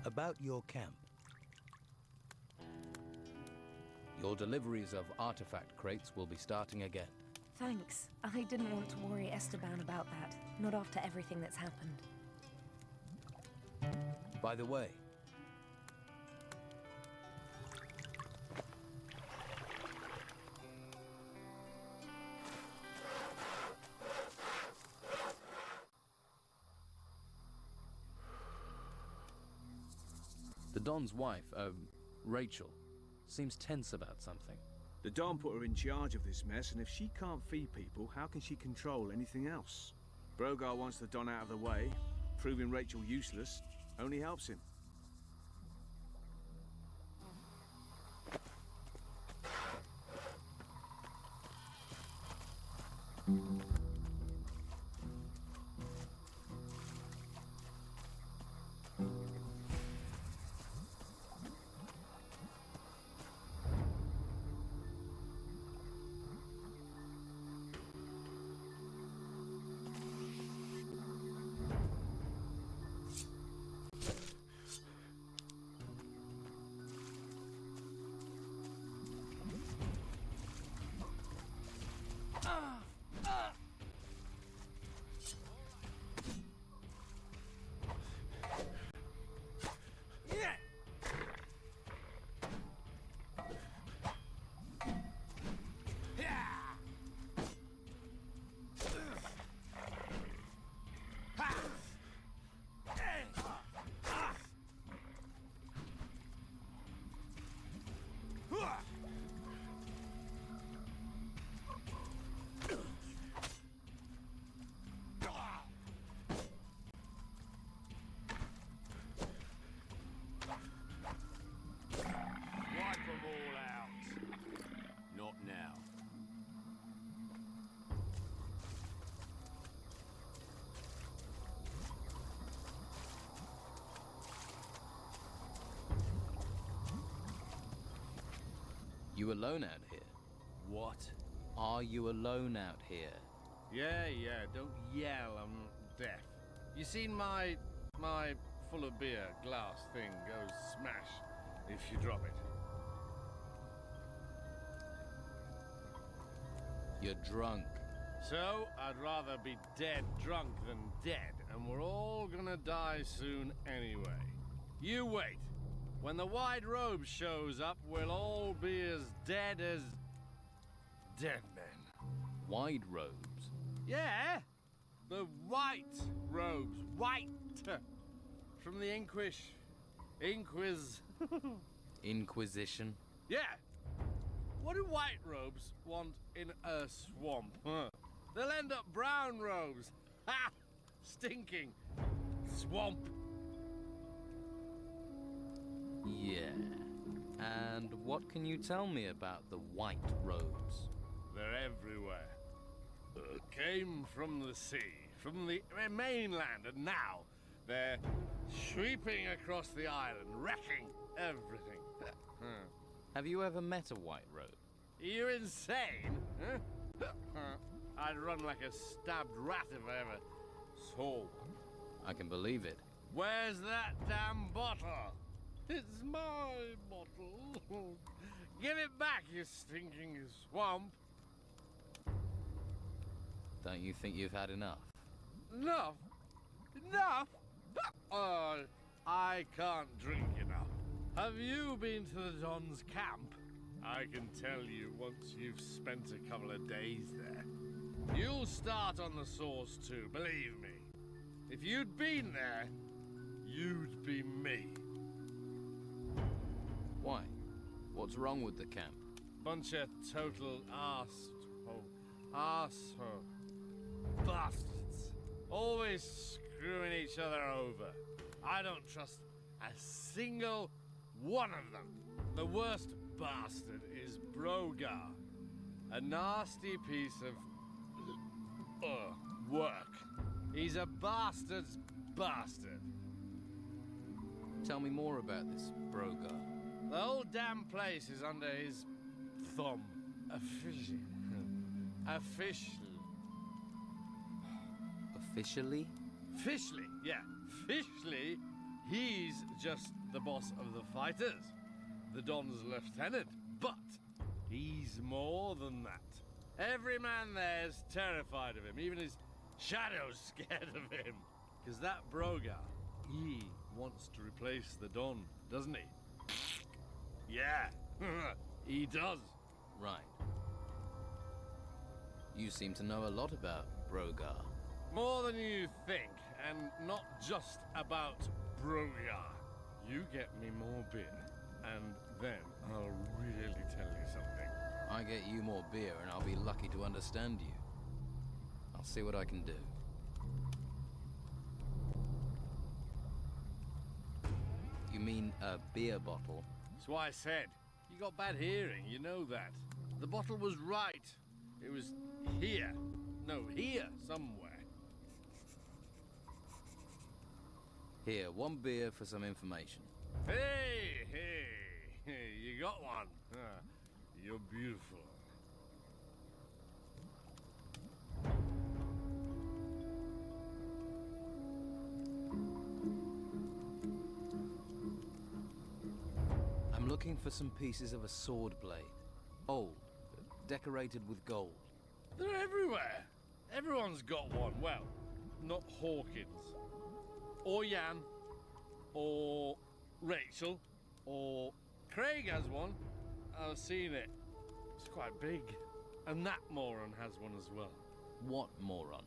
About your camp. Your deliveries of artifact crates will be starting again. Thanks. I didn't want to worry Esteban about that. Not after everything that's happened. By the way, the Don's wife, Rachel, seems tense about something. The Don put her in charge of this mess, and if she can't feed people, how can she control anything else? Brogar wants the Don out of the way. Proving Rachel useless only helps him. You alone out here? What? Are you alone out here? Yeah, don't yell, I'm deaf. You seen my full of beer glass thing goes smash if you drop it. You're drunk. So, I'd rather be dead drunk than dead, and we're all gonna die soon anyway. You wait. When the White Robe shows up, we'll all be as dead dead men. Wide robes? Yeah! The White Robes. White! From the Inquisition? Yeah! What do White Robes want in a swamp? Huh? They'll end up brown robes. Ha! Stinking swamp. Yeah. And what can you tell me about the White Robes? They're everywhere. Came from the sea, from the mainland, and now they're sweeping across the island, wrecking everything. Have you ever met a White Robe? Are you insane? Huh? I'd run like a stabbed rat if I ever saw one. I can believe it. Where's that damn bottle? It's my bottle. Give it back, you stinking swamp. Don't you think you've had enough? Enough? Enough? Oh, I can't drink enough. Have you been to the Don's camp? I can tell you once you've spent a couple of days there. You'll start on the sauce too, believe me. If you'd been there, you'd be me. Why? What's wrong with the camp? Bunch of total arsehole bastards. Always screwing each other over. I don't trust a single one of them. The worst bastard is Brogar. A nasty piece of work. He's a bastard's bastard. Tell me more about this Brogar. The whole damn place is under his thumb. Officially. Officially? Officially, yeah. Officially, he's just the boss of the fighters, the Don's lieutenant, but he's more than that. Every man there's terrified of him, even his shadow's scared of him. Because that Brogar, he wants to replace the Don, doesn't he? Yeah, he does. Right. You seem to know a lot about Brogar. More than you think, and not just about Brogar. You get me more beer, and then I'll really tell you something. I get you more beer and I'll be lucky to understand you. I'll see what I can do. You mean a beer bottle? That's why I said, you got bad hearing, you know that. The bottle was right. It was here. No, here somewhere. Here, one beer for some information. Hey, you got one. You're beautiful. I'm looking for some pieces of a sword blade. Old, decorated with gold. They're everywhere. Everyone's got one. Well, not Hawkins. Or Jan. Or Rachel. Or Craig has one. I've seen it. It's quite big. And that moron has one as well. What moron?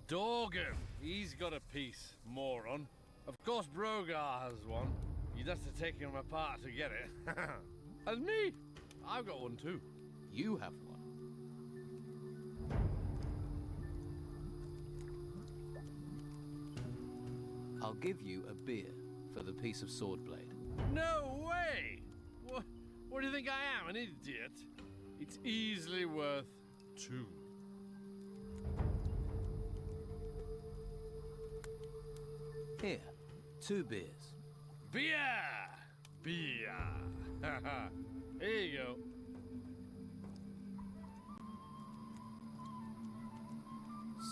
Dorgan. He's got a piece, moron. Of course Brogar has one. You'd have to take him apart to get it. And me. I've got one too. You have one. I'll give you a beer for the piece of sword blade. No way! What do you think I am, an idiot? It's easily worth 2. Here, 2 beers. Beer! Beer! Here you go.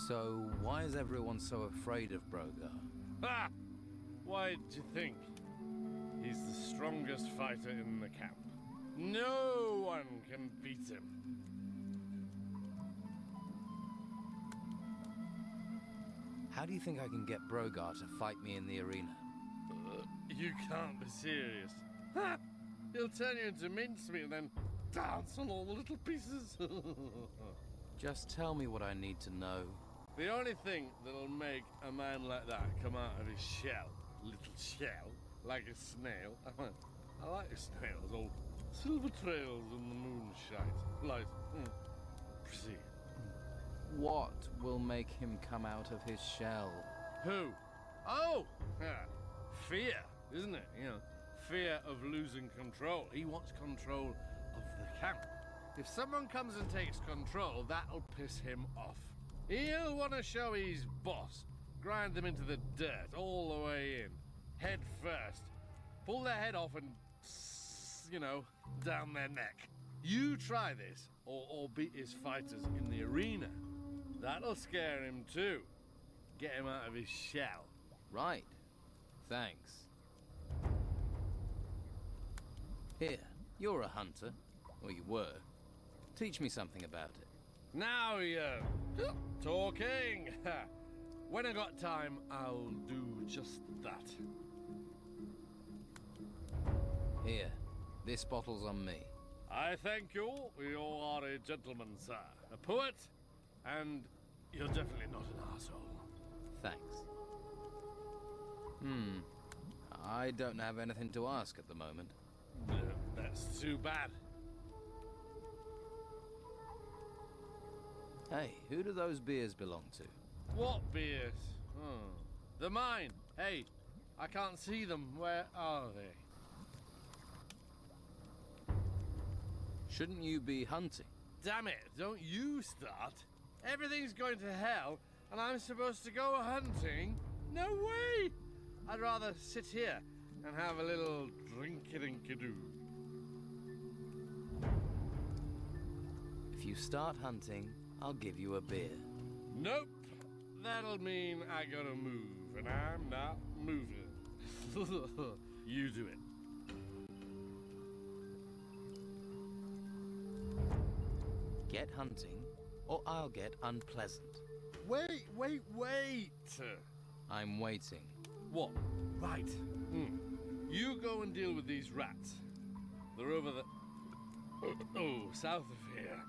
So, why is everyone so afraid of Brogar? Ha! Why do you think? He's the strongest fighter in the camp. No one can beat him. How do you think I can get Brogar to fight me in the arena? You can't be serious. Ha! He'll turn you into mincemeat and then dance on all the little pieces. Just tell me what I need to know. The only thing that'll make a man like that come out of his shell, little shell, like a snail. I like snails, all silver trails in the moonshine. Light. Proceed. What will make him come out of his shell? Who? Oh! Fear, isn't it? You know, fear of losing control. He wants control of the camp. If someone comes and takes control, that'll piss him off. He'll want to show he's boss. Grind them into the dirt all the way in. Head first. Pull their head off and, you know, down their neck. You try this, or beat his fighters in the arena. That'll scare him too. Get him out of his shell. Right. Thanks. Here, you're a hunter. Or you were. Teach me something about it. Now you're talking. When I got time, I'll do just that. Here, this bottle's on me. I thank you. You are a gentleman, sir. A poet, and you're definitely not an asshole. Thanks. I don't have anything to ask at the moment. That's too bad. Hey, who do those beers belong to? What beers? Oh, they're mine. Hey, I can't see them. Where are they? Shouldn't you be hunting? Damn it, don't you start. Everything's going to hell, and I'm supposed to go hunting? No way! I'd rather sit here and have a little drinky-dinky-doo. If you start hunting, I'll give you a beer. Nope. That'll mean I gotta move, and I'm not moving. You do it. Get hunting, or I'll get unpleasant. Wait! I'm waiting. What? Right. You go and deal with these rats. They're over the... Oh, south of here.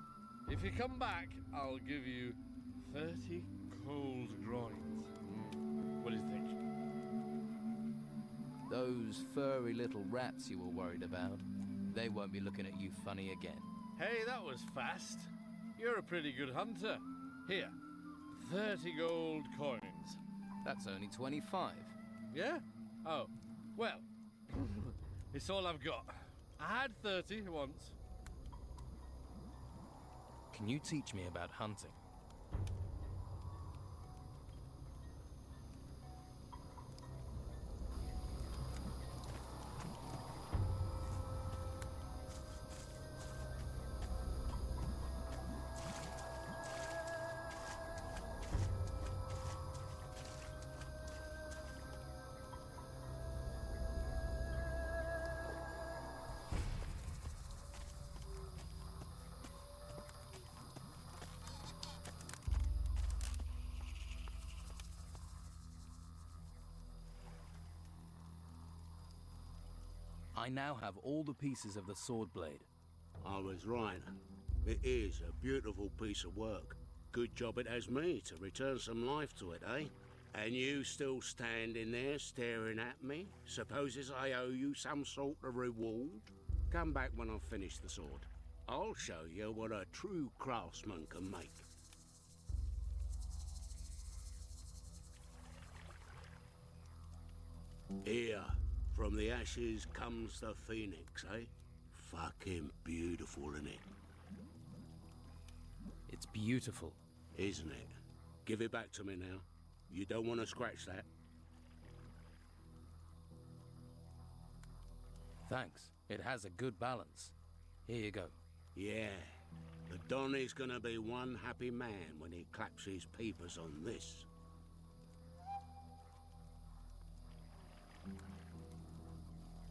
If you come back, I'll give you 30 cold groins. What do you think? Those furry little rats you were worried about, they won't be looking at you funny again. Hey, that was fast. You're a pretty good hunter. Here, 30 gold coins. That's only 25. Yeah? Oh, well, it's all I've got. I had 30 once. Can you teach me about hunting? I now have all the pieces of the sword blade. I was right. It is a beautiful piece of work. Good job it has me to return some life to it, eh? And you still standing there staring at me? Supposes I owe you some sort of reward? Come back when I've finished the sword. I'll show you what a true craftsman can make. Here, from the ashes comes the phoenix, eh? Fucking beautiful, innit? It's beautiful. Isn't it? Give it back to me now. You don't want to scratch that. Thanks. It has a good balance. Here you go. Yeah. The Don is gonna be one happy man when he claps his peepers on this.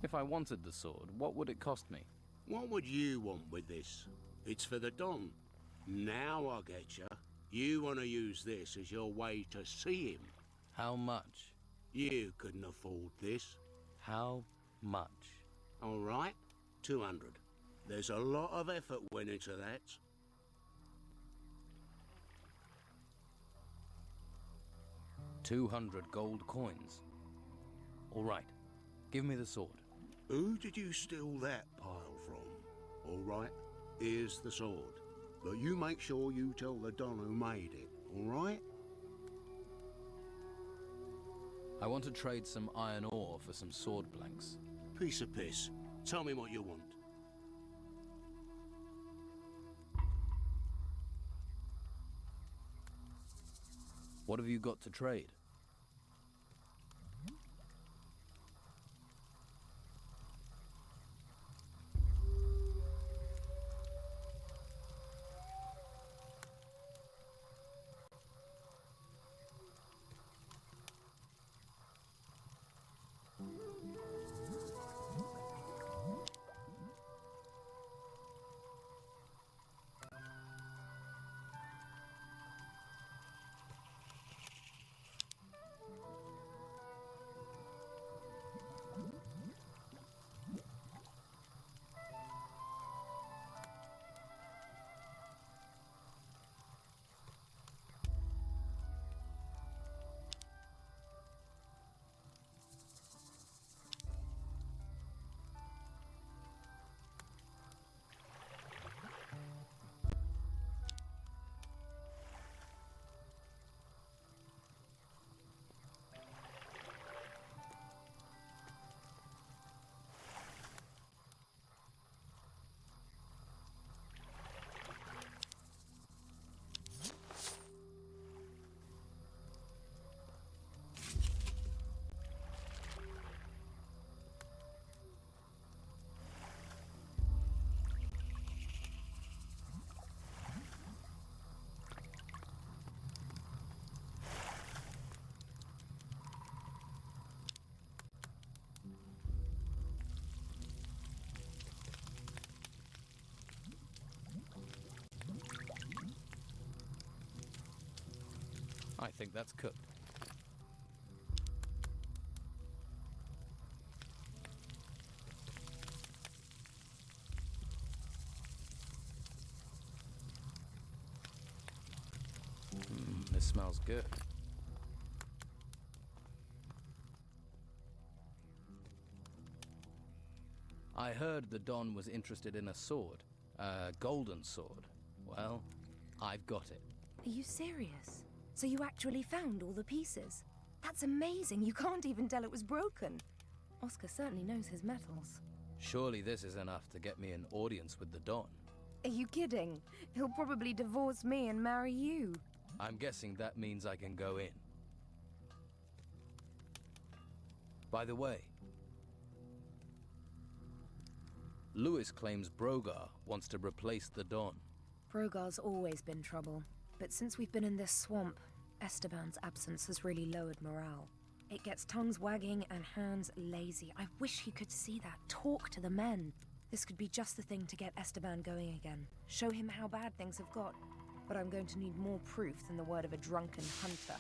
If I wanted the sword, what would it cost me? What would you want with this? It's for the Don. Now I get you. You want to use this as your way to see him. How much? You couldn't afford this. How much? All right, 200. There's a lot of effort went into that. $200 gold coins. All right. Give me the sword. Who did you steal that pile from? All right, here's the sword. But you make sure you tell the Don who made it, all right? I want to trade some iron ore for some sword blanks. Piece of piss. Tell me what you want. What have you got to trade? I think that's cooked. This smells good. I heard the Don was interested in a sword. A golden sword. Well, I've got it. Are you serious? So you actually found all the pieces? That's amazing. You can't even tell it was broken. Oscar certainly knows his metals. Surely this is enough to get me an audience with the Don. Are you kidding? He'll probably divorce me and marry you. I'm guessing that means I can go in. By the way, Lewis claims Brogar wants to replace the Don. Brogar's always been trouble, but since we've been in this swamp, Esteban's absence has really lowered morale. It gets tongues wagging and hands lazy. I wish he could see that. Talk to the men. This could be just the thing to get Esteban going again. Show him how bad things have got. But I'm going to need more proof than the word of a drunken hunter.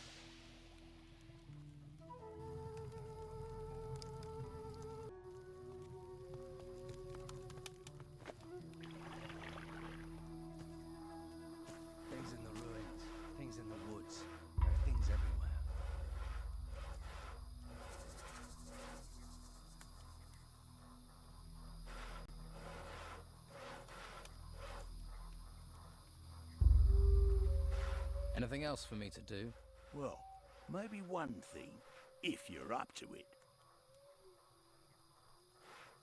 Things in the ruins, things in the woods. There are things everywhere. Anything else for me to do? Well, maybe one thing, if you're up to it.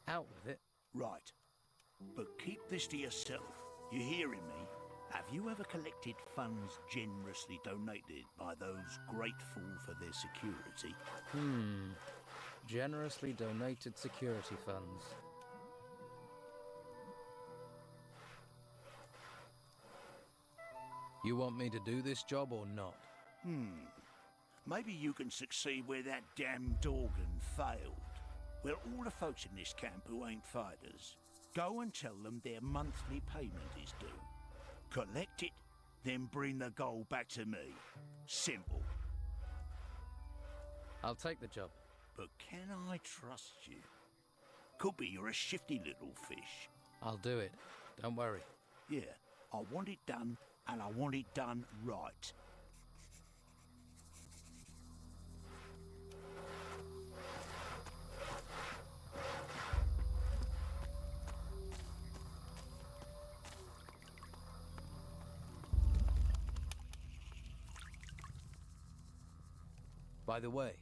Out with it. Right. But keep this to yourself. You hearing me? Have you ever collected funds generously donated by those grateful for their security? Generously donated security funds. You want me to do this job or not? Maybe you can succeed where that damn Dorgan failed. Well, all the folks in this camp who ain't fighters, go and tell them their monthly payment is due. Collect it, then bring the gold back to me. Simple. I'll take the job. But can I trust you? Could be you're a shifty little fish. I'll do it. Don't worry. Yeah, I want it done, and I want it done right. By the way,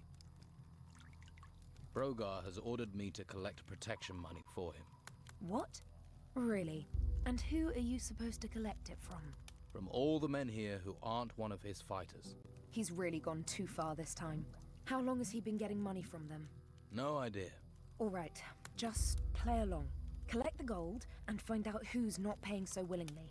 Brogar has ordered me to collect protection money for him. What? Really? And who are you supposed to collect it from? From all the men here who aren't one of his fighters. He's really gone too far this time. How long has he been getting money from them? No idea. All right, just play along. Collect the gold and find out who's not paying so willingly.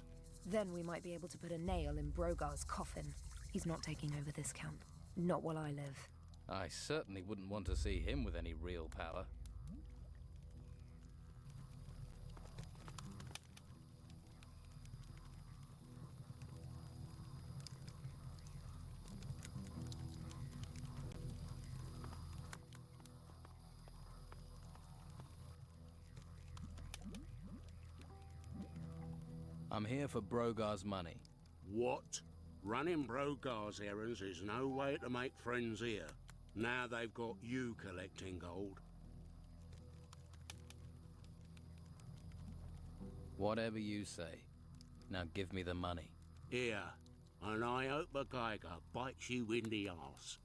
Then we might be able to put a nail in Brogar's coffin. He's not taking over this camp. Not while I live. I certainly wouldn't want to see him with any real power. I'm here for Brogar's money. What? Running Brogar's errands is no way to make friends here. Now they've got you collecting gold. Whatever you say. Now give me the money. Here, and I hope a Geiger bites you in the arse.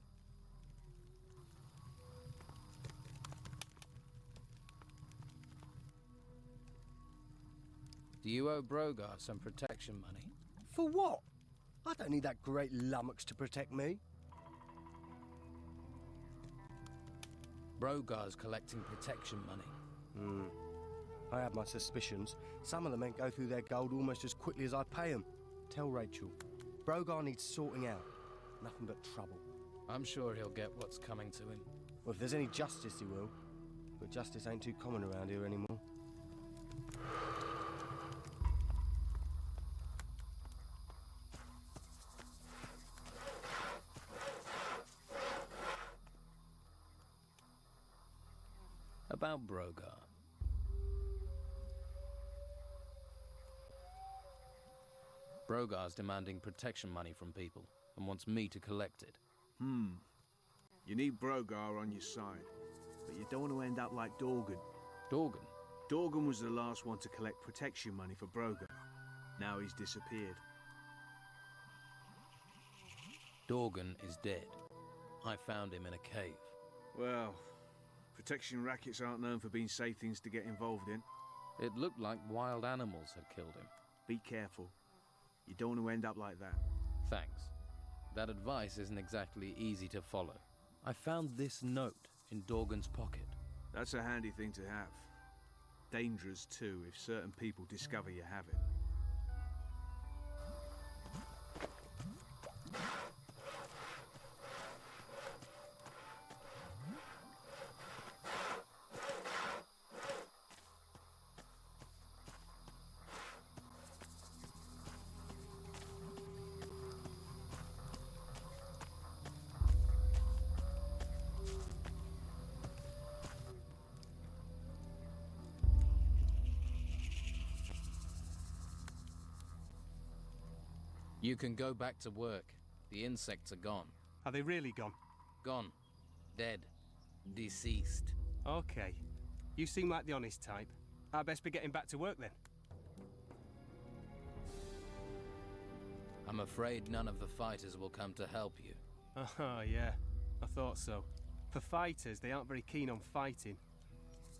Do you owe Brogar some protection money? For what? I don't need that great lummox to protect me. Brogar's collecting protection money. I have my suspicions. Some of the men go through their gold almost as quickly as I pay them. Tell Rachel. Brogar needs sorting out. Nothing but trouble. I'm sure he'll get what's coming to him. Well, if there's any justice, he will. But justice ain't too common around here anymore. About Brogar. Brogar's demanding protection money from people and wants me to collect it. You need Brogar on your side, but you don't want to end up like Dorgan. Dorgan? Dorgan was the last one to collect protection money for Brogar. Now he's disappeared. Dorgan is dead. I found him in a cave. Well, protection rackets aren't known for being safe things to get involved in. It looked like wild animals had killed him. Be careful. You don't want to end up like that. Thanks. That advice isn't exactly easy to follow. I found this note in Dorgan's pocket. That's a handy thing to have. Dangerous too if certain people discover you have it. You can go back to work. The insects are gone. Are they really gone? Gone. Dead. Deceased. Okay. You seem like the honest type. I'd best be getting back to work then. I'm afraid none of the fighters will come to help you. Oh, yeah. I thought so. For fighters, they aren't very keen on fighting.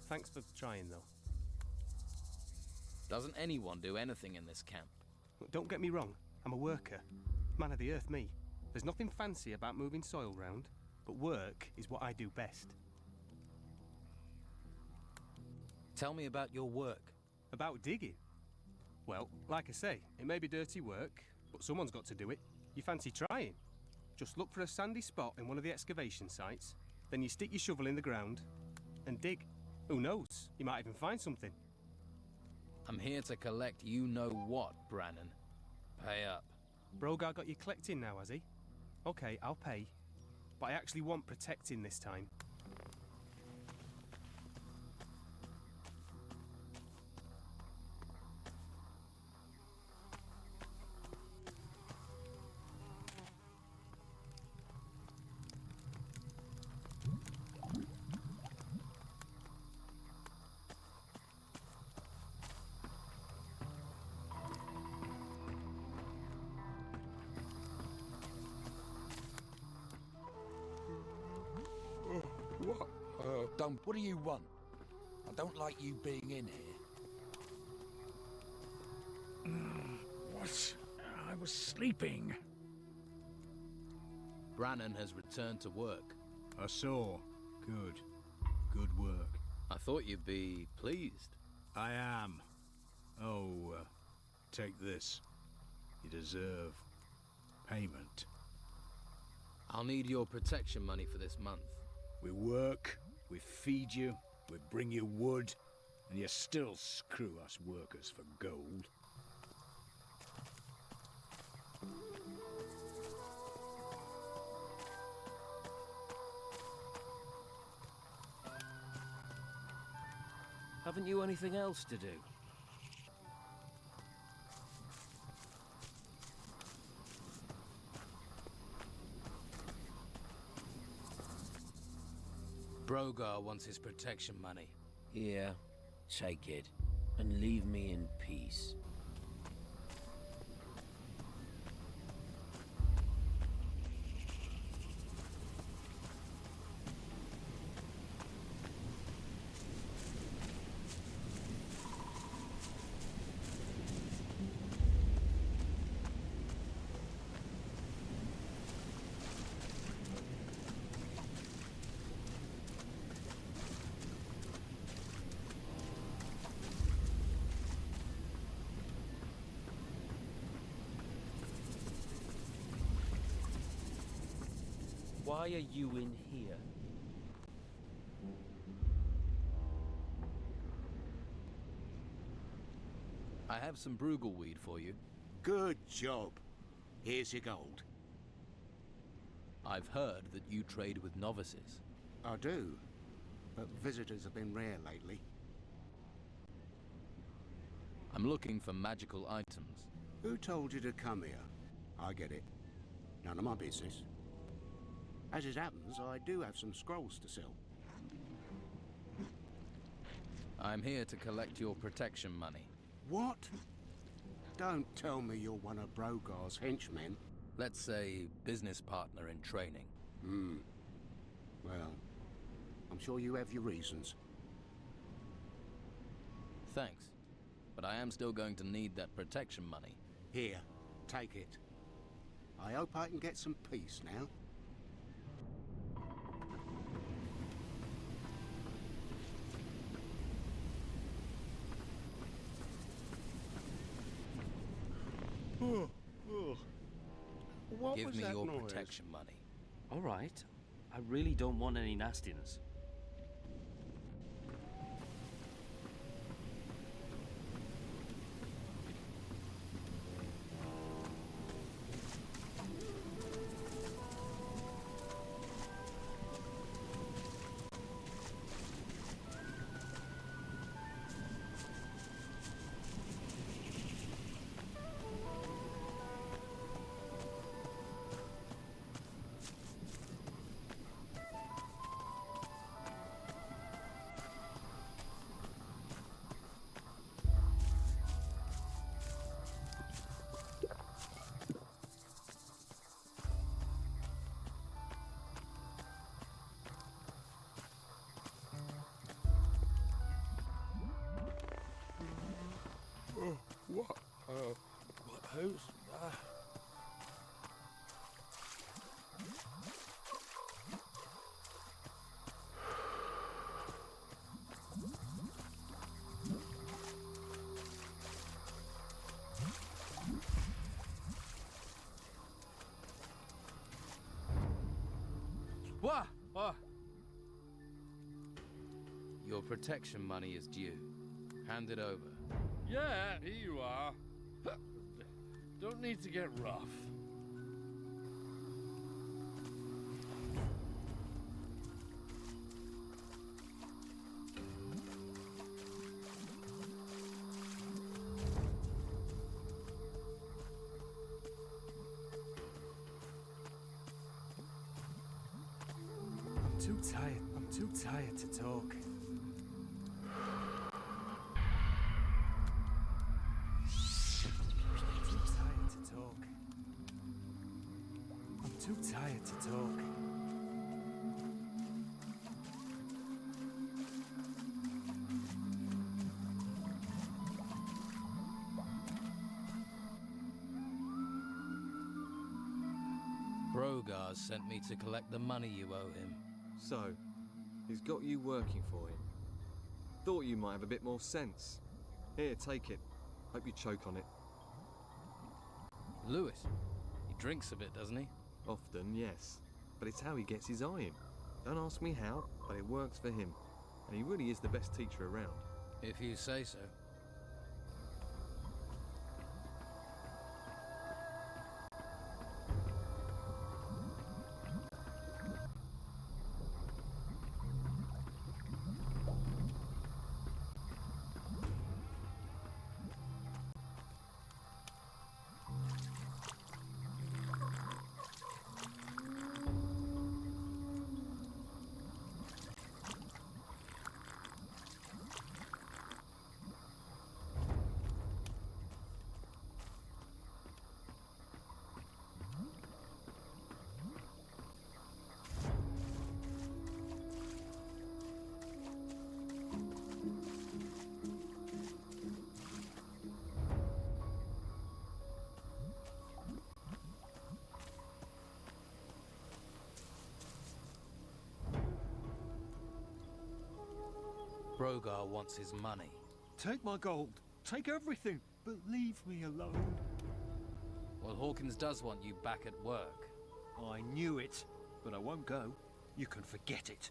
Thanks for trying, though. Doesn't anyone do anything in this camp? Look, don't get me wrong. I'm a worker. Man of the earth, me. There's nothing fancy about moving soil round, but work is what I do best. Tell me about your work. About digging? Well, like I say, it may be dirty work, but someone's got to do it. You fancy trying? Just look for a sandy spot in one of the excavation sites, then you stick your shovel in the ground and dig. Who knows? You might even find something. I'm here to collect you-know-what, Brannon. Pay up. Brogar got you collecting now, has he? Okay, I'll pay. But I actually want protecting this time. What do you want? I don't like you being in here. What? I was sleeping. Brannon has returned to work. I saw. Good. Good work. I thought you'd be pleased. I am. Oh, take this. You deserve payment. I'll need your protection money for this month. We work, we feed you, we bring you wood, and you still screw us workers for gold. Haven't you anything else to do? Brogar wants his protection money. Here, take it, and leave me in peace. Why are you in here? I have some Brugelweed for you. Good job. Here's your gold. I've heard that you trade with novices. I do. but visitors have been rare lately. I'm looking for magical items. Who told you to come here? I get it. None of my business. As it happens, I do have some scrolls to sell. I'm here to collect your protection money. What? Don't tell me you're one of Brogar's henchmen. Let's say business partner in training. Well, I'm sure you have your reasons. Thanks. But I am still going to need that protection money. Here, take it. I hope I can get some peace now. What Give was me that your noise? protection money. All right. I really don't want any nastiness. What? Who's... What? What? Your protection money is due. Hand it over. Yeah, here you are. Don't need to get rough. I'm too tired to talk. I'm too tired to talk. Brogar sent me to collect the money you owe him. So, he's got you working for him. Thought you might have a bit more sense. Here, take it. Hope you choke on it. Lewis, he drinks a bit, doesn't he? Often, yes. But it's how he gets his iron. Don't ask me how, but it works for him. And he really is the best teacher around. If you say so. Brogar wants his money. Take my gold. Take everything. But leave me alone. Well, Hawkins does want you back at work. I knew it, but I won't go. You can forget it.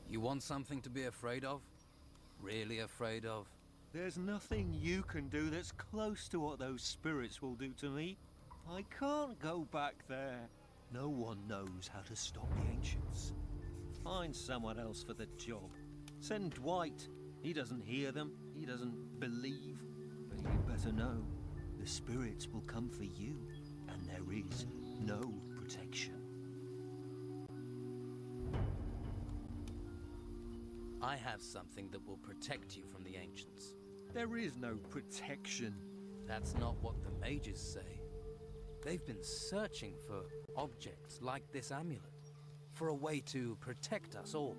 You want something to be afraid of? Really afraid of? There's nothing you can do that's close to what those spirits will do to me. I can't go back there. No one knows how to stop the Ancients. Find someone else for the job. Send Dwight. He doesn't hear them, he doesn't believe. But you better know, the spirits will come for you, and there is no protection. I have something that will protect you from the Ancients. There is no protection. That's not what the mages say. They've been searching for objects like this amulet, for a way to protect us all.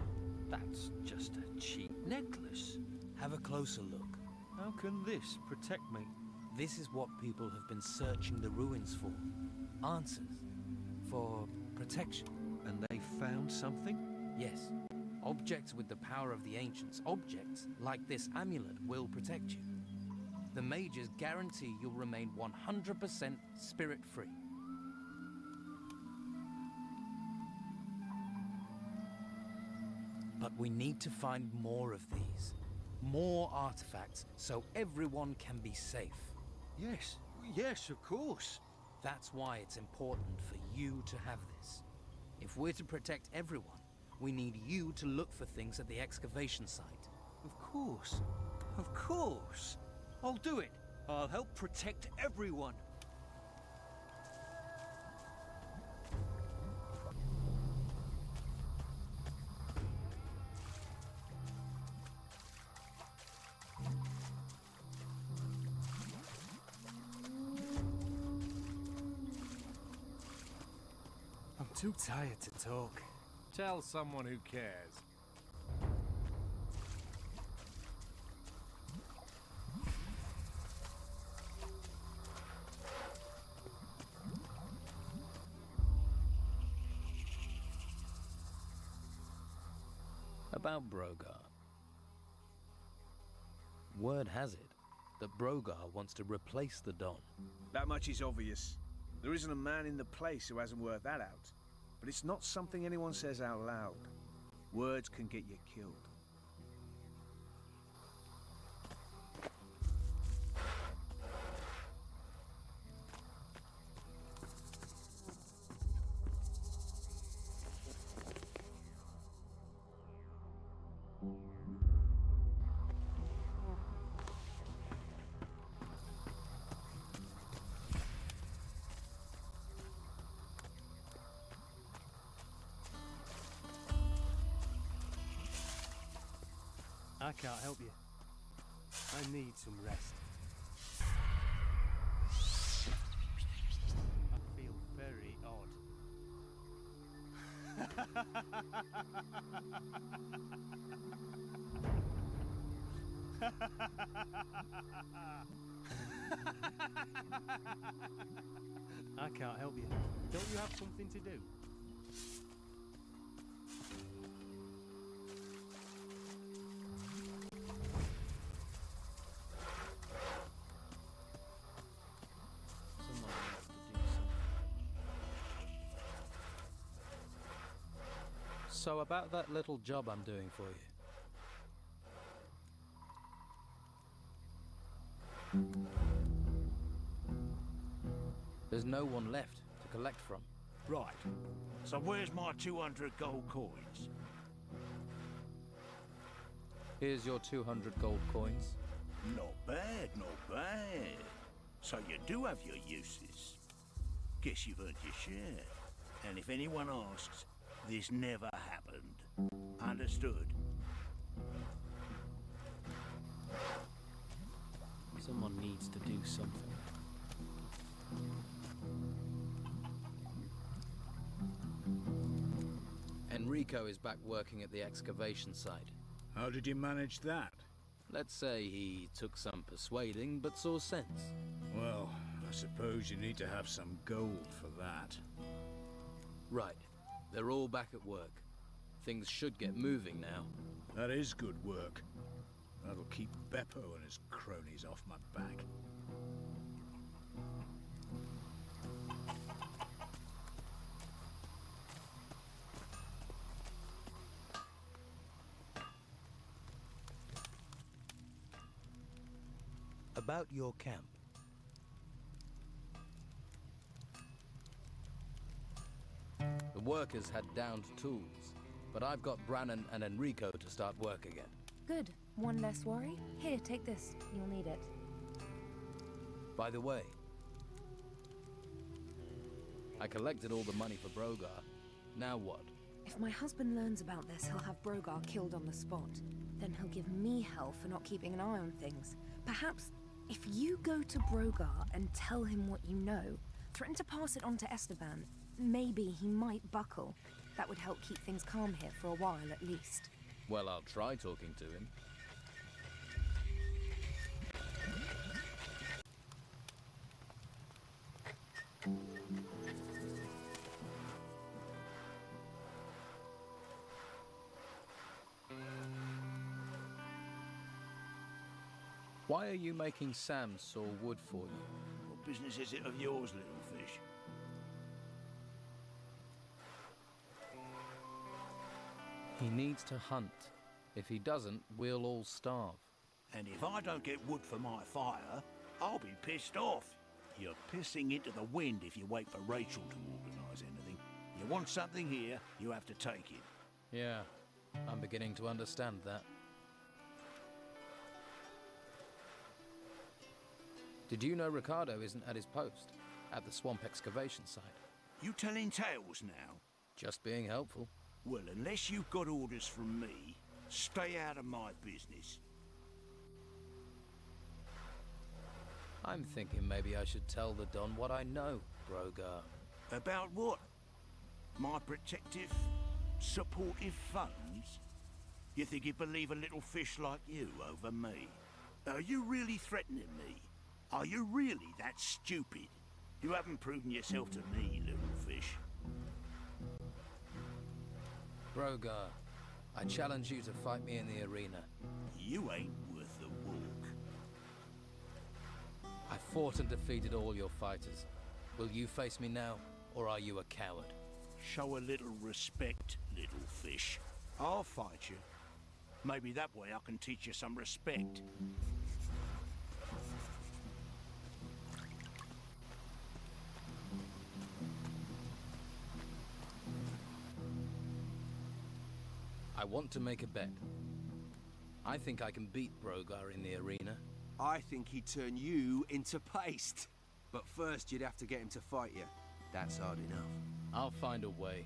That's just a cheap necklace. Have a closer look. How can this protect me? This is what people have been searching the ruins for. Answers. For protection. And they found something? Yes. Objects with the power of the Ancients, objects like this amulet, will protect you. The mages guarantee you'll remain 100% spirit-free. But we need to find more of these. More artifacts, so everyone can be safe. Yes, of course. That's why it's important for you to have this. If we're to protect everyone, we need you to look for things at the excavation site. Of course. I'll do it. I'll help protect everyone. I'm too tired to talk. Tell someone who cares. About Brogar. Word has it that Brogar wants to replace the Don. That much is obvious. There isn't a man in the place who hasn't worked that out. But it's not something anyone says out loud. Words can get you killed. I can't help you. I need some rest. I feel very odd. I can't help you. Don't you have something to do? So about that little job I'm doing for you. There's no one left to collect from. Right. So where's my 200 gold coins? Here's your 200 gold coins. Not bad, not bad. So you do have your uses. Guess you've earned your share. And if anyone asks, this never happened. Understood? Someone needs to do something. Enrico is back working at the excavation site. How did you manage that? Let's say he took some persuading, but saw sense. Well, I suppose you need to have some gold for that. Right. They're all back at work. Things should get moving now. That is good work. That'll keep Beppo and his cronies off my back. About your camp. workers had downed tools, but I've got Brannon and Enrico to start work again. Good. One less worry. Here, take this. You'll need it. By the way, I collected all the money for Brogar. Now what? If my husband learns about this, he'll have Brogar killed on the spot. Then he'll give me hell for not keeping an eye on things. Perhaps if you go to Brogar and tell him what you know, threaten to pass it on to Esteban, maybe he might buckle. That would help keep things calm here for a while at least. Well, I'll try talking to him. Why are you making Sam saw wood for you? What business is it of yours, little fish? He needs to hunt. If he doesn't, we'll all starve. And if I don't get wood for my fire, I'll be pissed off. You're pissing into the wind if you wait for Rachel to organise anything. You want something here, you have to take it. Yeah, I'm beginning to understand that. Did you know Ricardo isn't at his post? At the swamp excavation site? You telling tales now? Just being helpful. Well, unless you've got orders from me, stay out of my business. I'm thinking maybe I should tell the Don what I know, Brogar. About what? My protective, supportive phones? You think he'd believe a little fish like you over me? Are you really threatening me? Are you really that stupid? You haven't proven yourself to me, little fish. Brogar, I challenge you to fight me in the arena. You ain't worth the walk. I fought and defeated all your fighters. Will you face me now, or are you a coward? Show a little respect, little fish. I'll fight you. Maybe that way I can teach you some respect. I want to make a bet. I think I can beat Brogar in the arena. I think he'd turn you into paste. But first you'd have to get him to fight you. That's hard enough. I'll find a way.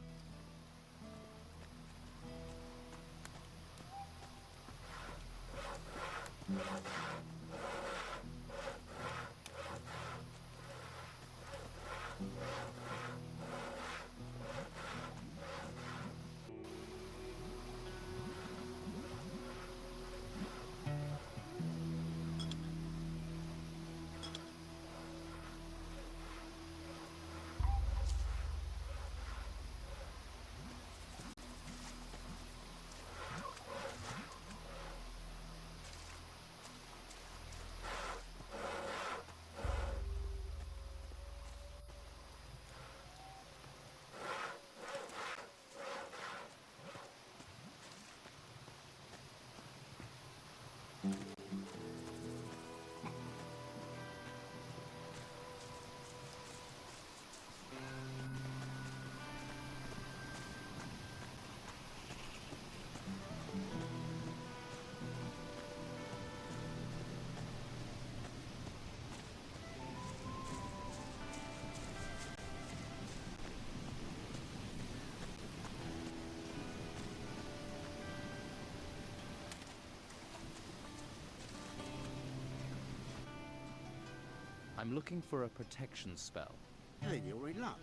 I'm looking for a protection spell. Then you're in luck.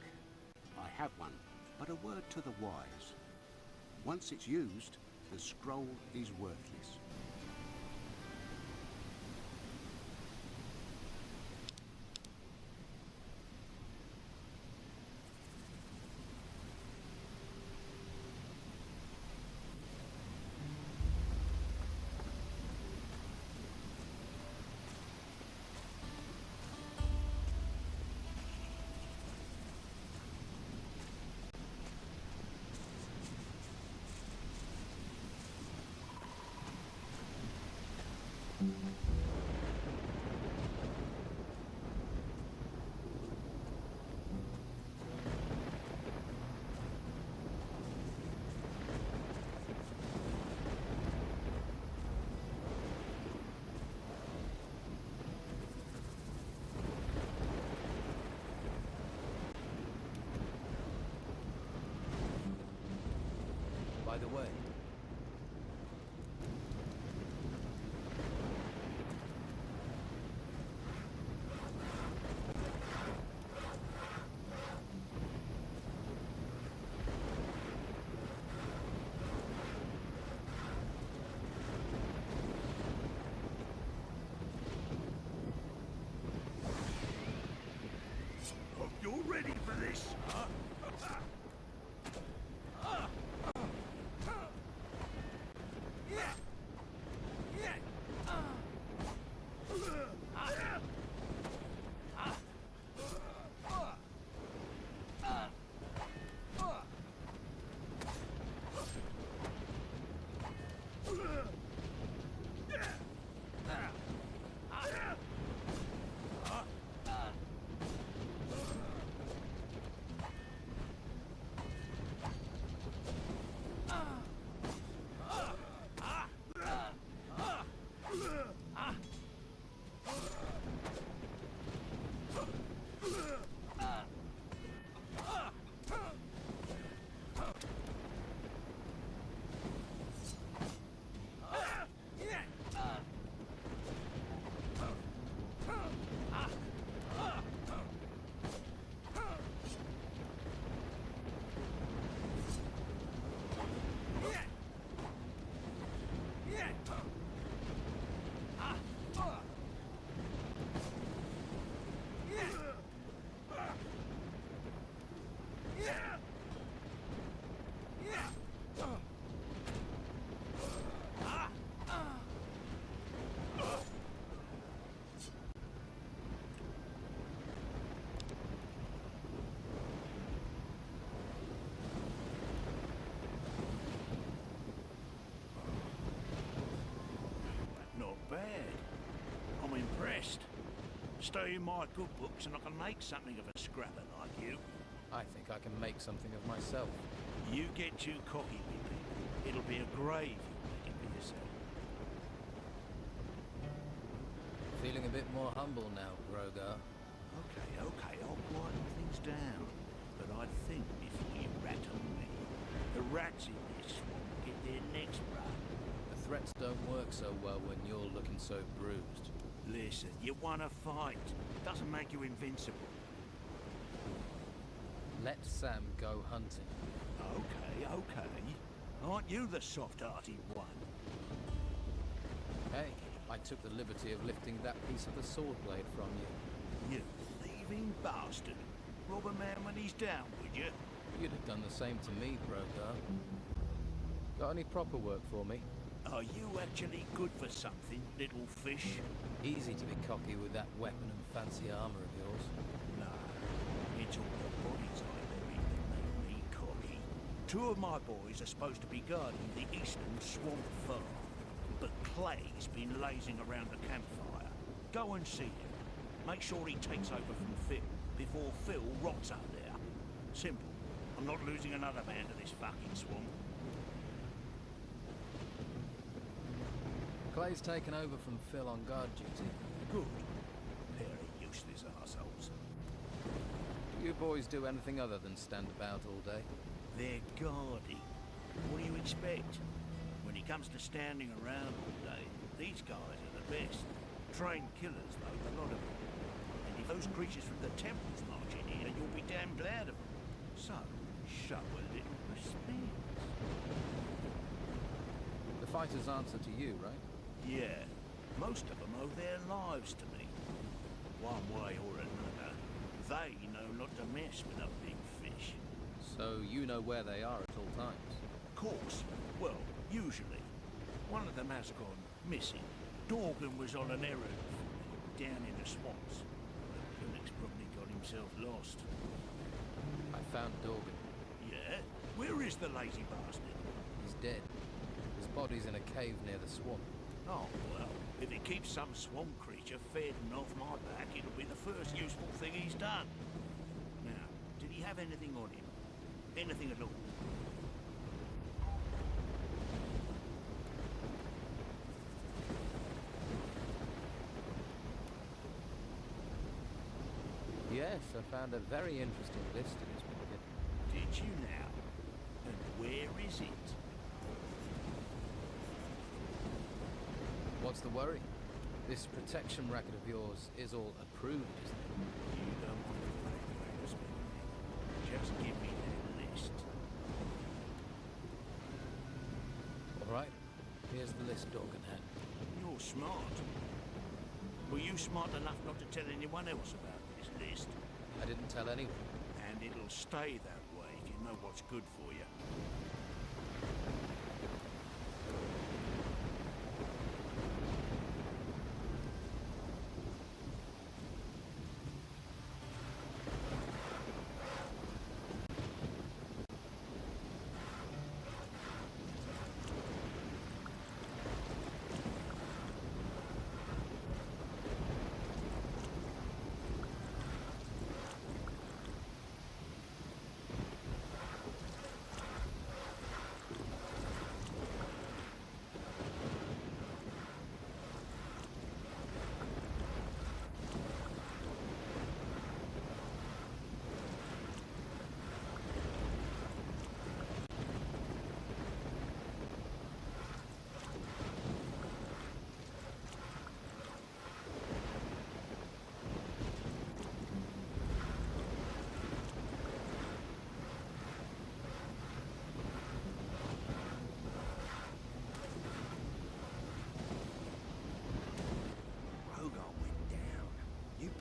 I have one, but a word to the wise. Once it's used, the scroll is worthless. way. You're ready for this, huh? Not bad. I'm impressed. Stay in my good books and I can make something of a scrapper like you. I think I can make something of myself. You get too cocky with me, it'll be a grave you're making for yourself. Feeling a bit more humble now, Grogar. Okay, I'll quieten things down. But I think before you rat on me, the rats in this swamp get their necks broke. The threats don't work so well when you're looking so bruised. Listen, you want to fight. Doesn't make you invincible. Let Sam go hunting. Okay. Aren't you the soft-hearted one? Hey, I took the liberty of lifting that piece of the sword blade from you. You thieving bastard. Rob a man when he's down, would you? You'd have done the same to me, Brogar. Got any proper work for me? Are you actually good for something, little fish? Easy to be cocky with that weapon and fancy armor of yours. No, it's all the bodies I bury that make me cocky. 2 of my boys are supposed to be guarding the eastern swamp farm, but Clay's been lazing around the campfire. Go and see him. Make sure he takes over from Phil before Phil rots up there. Simple. I'm not losing another man to this fucking swamp. Clay's taken over from Phil on guard duty. Good. Pair of useless assholes. Do you boys do anything other than stand about all day? They're guarding. What do you expect? When it comes to standing around all day, these guys are the best. Trained killers, though, a lot of them. And if those creatures from the temples march in here, you'll be damn glad of them. So, show a little respect. The fighters answer to you, right? Yeah. Most of them owe their lives to me. One way or another, they know not to mess with a big fish. So you know where they are at all times? Of course. Well, usually. One of them has gone missing. Dorgan was on an errand down in the swamps. The Phoenix probably got himself lost. I found Dorgan. Yeah? Where is the lazy bastard? He's dead. His body's in a cave near the swamp. Oh, well, if he keeps some swamp creature fed and off my back, it'll be the first useful thing he's done. Now, did he have anything on him? Anything at all? Yes, I found a very interesting list in his pocket. Did you now? And where is it? What's the worry? This protection racket of yours is all approved, isn't it? You don't want to play games with me. Just give me that list. All right. Here's the list, Dorganhead. You're smart. Were you smart enough not to tell anyone else about this list? I didn't tell anyone. And it'll stay that way if you know what's good for you.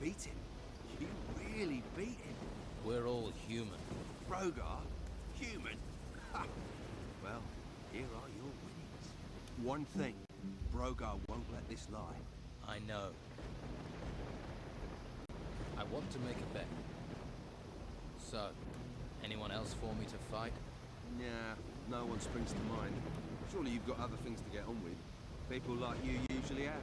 Beat him. You really beat him. We're all human. Rogar? Human? Ha! Well, here are your winnings. One thing, Brogar won't let this lie. I know. I want to make a bet. So, anyone else for me to fight? Nah, no one springs to mind. Surely you've got other things to get on with. People like you usually have.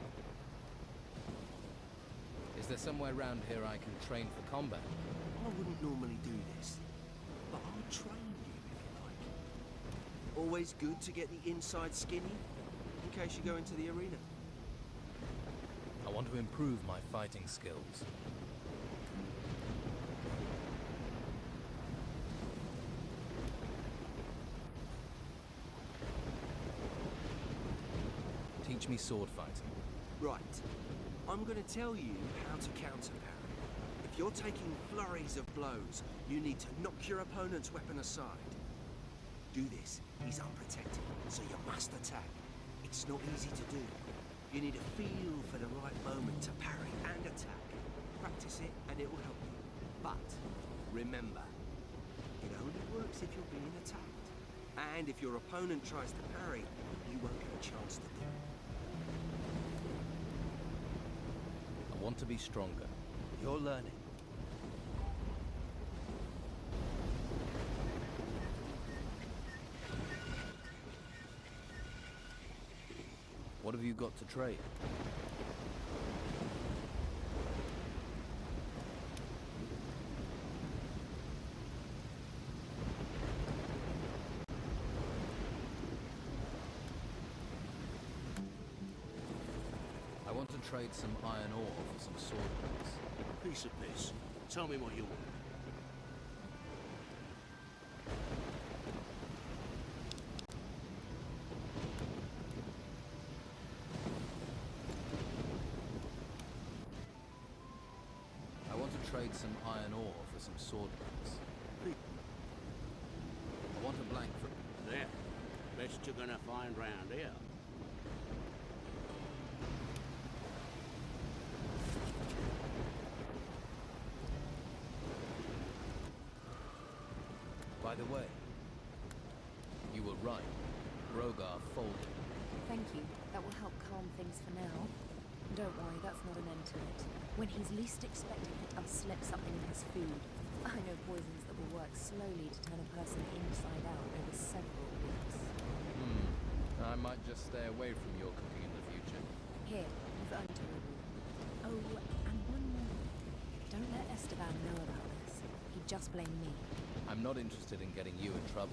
Is there somewhere around here I can train for combat? I wouldn't normally do this, but I'll train you if you like. Always good to get the inside skinny, in case you go into the arena. I want to improve my fighting skills. Teach me sword fighting. Right. I'm going to tell you how to counter-parry. If you're taking flurries of blows, you need to knock your opponent's weapon aside. Do this. He's unprotected, so you must attack. It's not easy to do. You need a feel for the right moment to parry and attack. Practice it, and it will help you. But remember, it only works if you're being attacked. And if your opponent tries to parry, you won't get a chance to do it. I want to be stronger. You're learning. What have you got to trade? I want to trade some iron ore for some sword blades. Piece of piss. Tell me what you want. I want to trade some iron ore for some sword blades. I want a blank for... There. Best you're gonna find round here. By the way, you were right. Brogar folded. Thank you. That will help calm things for now. Don't worry, that's not an end to it. When he's least expecting it, I'll slip something in his food. I know poisons that will work slowly to turn a person inside out over several weeks. I might just stay away from your cooking in the future. Here, you've earned a reward. Oh, and one more. Don't let Esteban know about this. He'd just blame me. I'm not interested in getting you in trouble.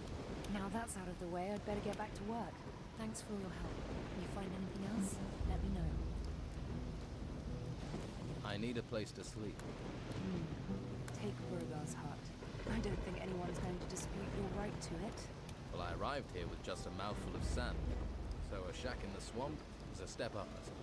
Now that's out of the way, I'd better get back to work. Thanks for all your help. If you find anything else, let me know. I need a place to sleep. Take Brogar's hut. I don't think anyone's going to dispute your right to it. Well, I arrived here with just a mouthful of sand. So a shack in the swamp a step up, I suppose.